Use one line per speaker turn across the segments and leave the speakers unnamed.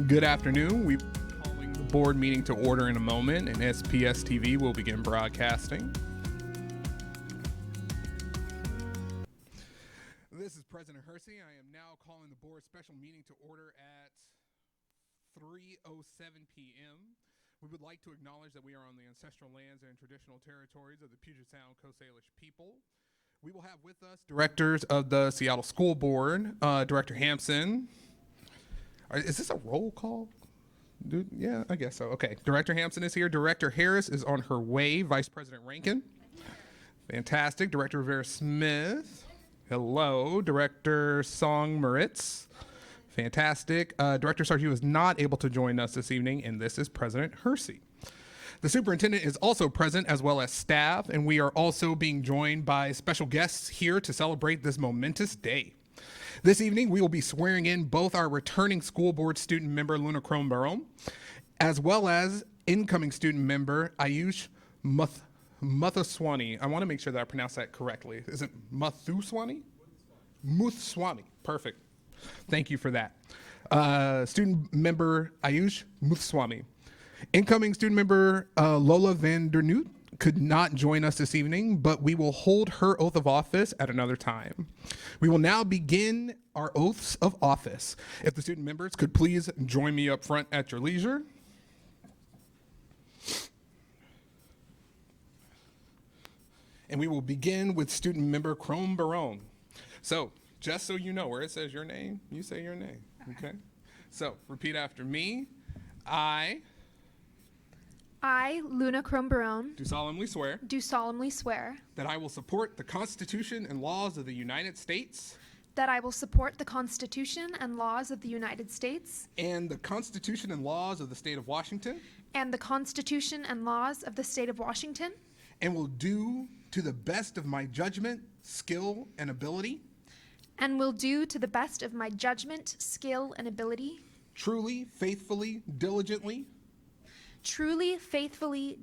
Good afternoon. We're calling the board meeting to order in a moment, and SPS TV will begin broadcasting. This is President Hersey. I am now calling the board special meeting to order at 3:07 p.m. We would like to acknowledge that we are on the ancestral lands and traditional territories of the Puget Sound Coast Salish people. We will have with us directors of the Seattle School Board, Director Hampson. Is this a roll call? Dude, yeah, I guess so. Okay, Director Hampson is here. Director Harris is on her way. Vice President Rankin. Fantastic. Director Rivera-Smith. Hello. Director Song Moritz. Fantastic. Director Sarju is not able to join us this evening, and this is President Hersey. The superintendent is also present, as well as staff, and we are also being joined by special guests here to celebrate this momentous day. This evening, we will be swearing in both our returning school board student member, Luna Crone-Barone, as well as incoming student member, Ayush Muthuswani. I want to make sure that I pronounce that correctly. Is it Muthuswani? Muthuswani. Perfect. Thank you for that. Student member, Ayush Muthuswami. Incoming student member, Lola van der Noot, could not join us this evening, but we will hold her oath of office at another time. We will now begin our oaths of office. If the student members could please join me up front at your leisure. And we will begin with student member Crone-Barone. So, just so you know, where it says your name, you say your name, okay? So, repeat after me.
I, Luna Crone-Barone,
Do solemnly swear
do solemnly swear
that I will support the Constitution and laws of the United States
that I will support the Constitution and laws of the United States
and the Constitution and laws of the state of Washington,
and the Constitution and laws of the state of Washington,
and will do to the best of my judgment, skill, and ability,
and will do to the best of my judgment, skill, and ability,
truly, faithfully, diligently,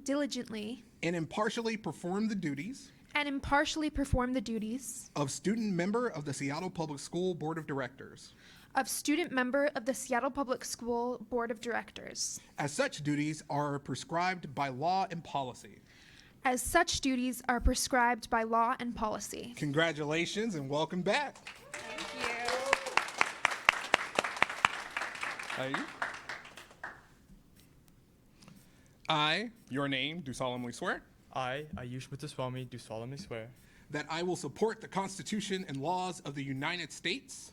diligently,
and impartially perform the duties
and impartially perform the duties
of student member of the Seattle Public School Board of Directors.
of student member of the Seattle Public School Board of Directors,
As such duties are prescribed by law and policy.
as such duties are prescribed by law and policy.
Congratulations and welcome back.
Thank you.
I, your name, do solemnly swear
I, Ayush Muthuswami, do solemnly swear
that I will support the Constitution and laws of the United States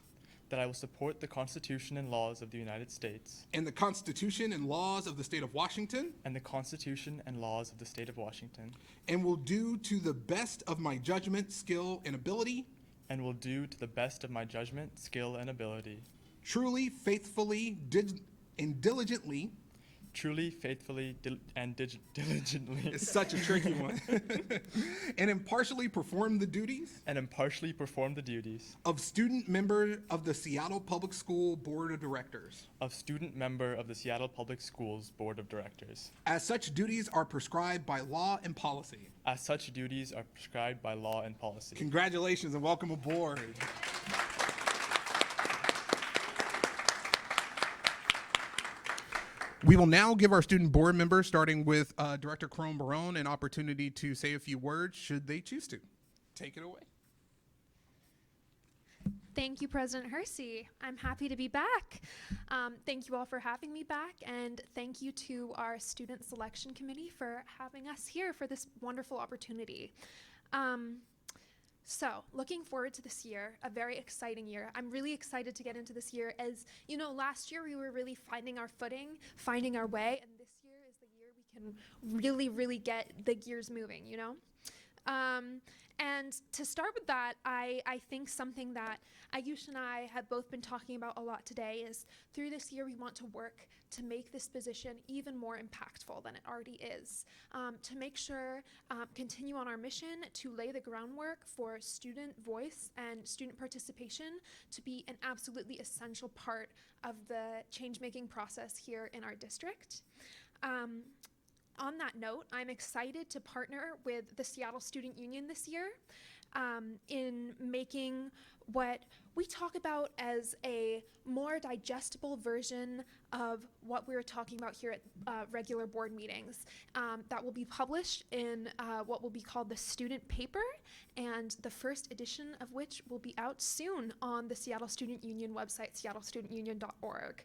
that I will support the Constitution and laws of the United States
and the Constitution and laws of the state of Washington,
and the Constitution and laws of the state of Washington,
and will do to the best of my judgment, skill, and ability,
and will do to the best of my judgment, skill, and ability,
truly, faithfully, and diligently.
truly, faithfully, diligently,
It's such a tricky one. And impartially perform the duties
and impartially perform the duties
of student member of the Seattle Public School Board of Directors.
of student member of the Seattle Public Schools Board of Directors.
As such duties are prescribed by law and policy.
As such duties are prescribed by law and policy.
Congratulations and welcome aboard. We will now give our student board members, starting with Director Crone-Barone, an opportunity to say a few words should they choose to. Take it away.
Thank you, President Hersey. I'm happy to be back. Thank you all for having me back, and thank you to our Student Selection Committee for having us here for this wonderful opportunity. So, looking forward to this year, a very exciting year. I'm really excited to get into this year. As you know, last year we were really finding our footing, finding our way, and this year is the year we can really get the gears moving, you know? And to start with that, I think something that Ayush and I have both been talking about a lot today is through this year we want to work to make this position even more impactful than it already is, to make sure, continue on our mission to lay the groundwork for student voice and student participation to be an absolutely essential part of the change-making process here in our district. on that note, I'm excited to partner with the Seattle Student Union this year in making what we talk about as a more digestible version of what we're talking about here at regular board meetings. That will be published in what will be called the student paper, and the first edition of which will be out soon on the Seattle Student Union website, seattlestudentunion.org.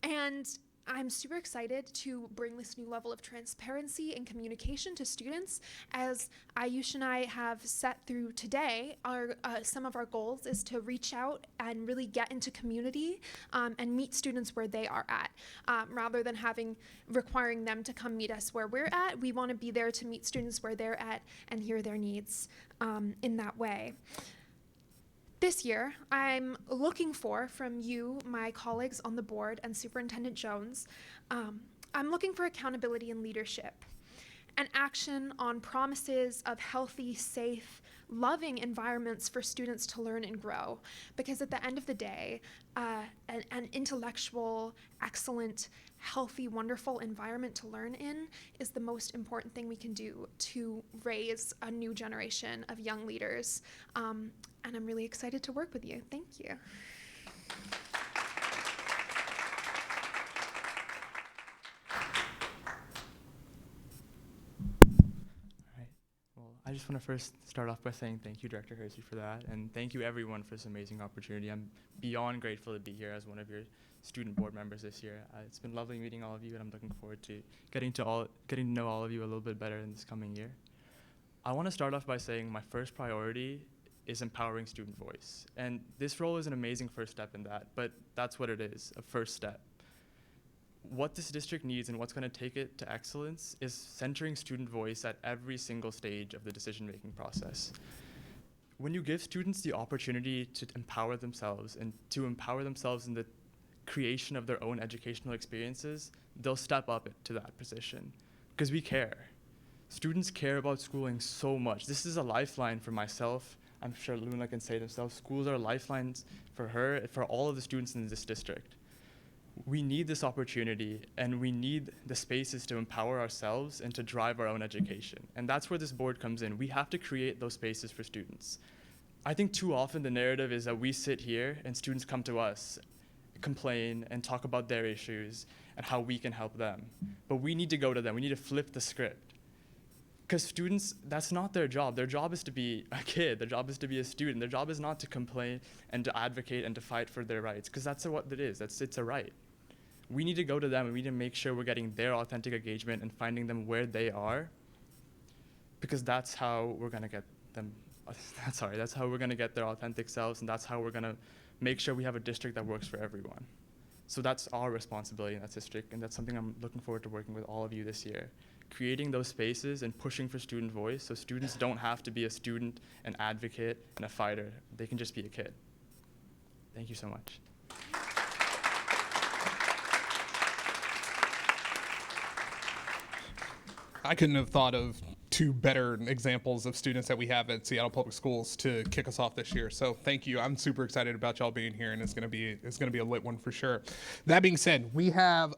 And I'm super excited to bring this new level of transparency and communication to students. As Ayush and I have set through today, some of our goals is to reach out and really get into community and meet students where they are at. Rather than requiring them to come meet us where we're at, we want to be there to meet students where they're at and hear their needs in that way. This year, I'm looking for from you, my colleagues on the board, and Superintendent Jones, I'm looking for accountability and leadership, and action on promises of healthy, safe, loving environments for students to learn and grow. Because at the end of the day, an intellectual, excellent, healthy, wonderful environment to learn in is the most important thing we can do to raise a new generation of young leaders. And I'm really excited to work with you. Thank you.
Alright. Well, I just want to first start off by saying thank you, Director Hersey, for that, and thank you everyone for this amazing opportunity. I'm beyond grateful to be here as one of your student board members this year. It's been lovely meeting all of you, and I'm looking forward to getting to know all of you a little bit better in this coming year. I want to start off by saying my first priority is empowering student voice. And this role is an amazing first step in that, but that's what it is, a first step. What this district needs and what's going to take it to excellence is centering student voice at every single stage of the decision-making process. When you give students the opportunity to empower themselves and to empower themselves in the creation of their own educational experiences, they'll step up to that position because we care. Students care about schooling so much. This is a lifeline for myself. I'm sure Luna can say themselves, schools are lifelines for her, for all of the students in this district. We need this opportunity, and we need the spaces to empower ourselves and to drive our own education. And that's where this board comes in. We have to create those spaces for students. I think too often the narrative is that we sit here and students come to us, complain, and talk about their issues and how we can help them. But we need to go to them. We need to flip the script. Because students, that's not their job. Their job is to be a kid. Their job is to be a student. Their job is not to complain and to advocate and to fight for their rights, because that's what it is. It's a right. We need to go to them, and we need to make sure we're getting their authentic engagement and finding them where they are, because that's how we're going to get them, that's how we're going to get their authentic selves, and that's how we're going to make sure we have a district that works for everyone. So that's our responsibility in that district, and that's something I'm looking forward to working with all of you this year. Creating those spaces and pushing for student voice so students don't have to be a student, an advocate, and a fighter. They can just be a kid. Thank you so much.
I couldn't have thought of two better examples of students that we have at Seattle Public Schools to kick us off this year. So thank you. I'm super excited about y'all being here, and it's gonna be a lit one for sure. That being said, we have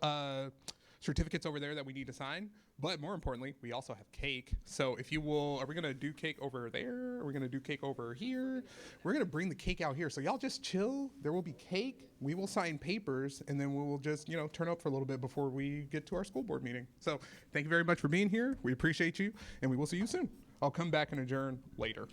certificates over there that we need to sign, but more importantly, we also have cake. So if you will, are we gonna do cake over there? Are we gonna do cake over here? We're gonna bring the cake out here. So y'all just chill. There will be cake. We will sign papers, and then we will just, turn up for a little bit before we get to our school board meeting. So thank you very much for being here. We appreciate you, and we will see you soon. I'll come back and adjourn later.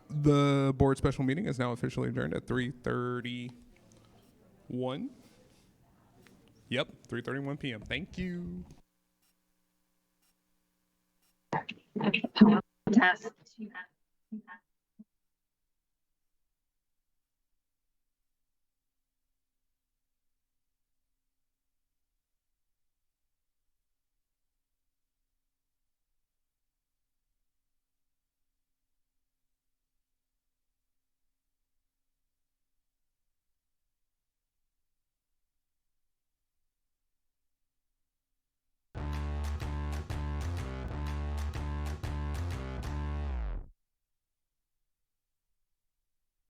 The board special meeting is now officially adjourned at 3:31. Yep, 3:31 p.m. Thank you.
Test.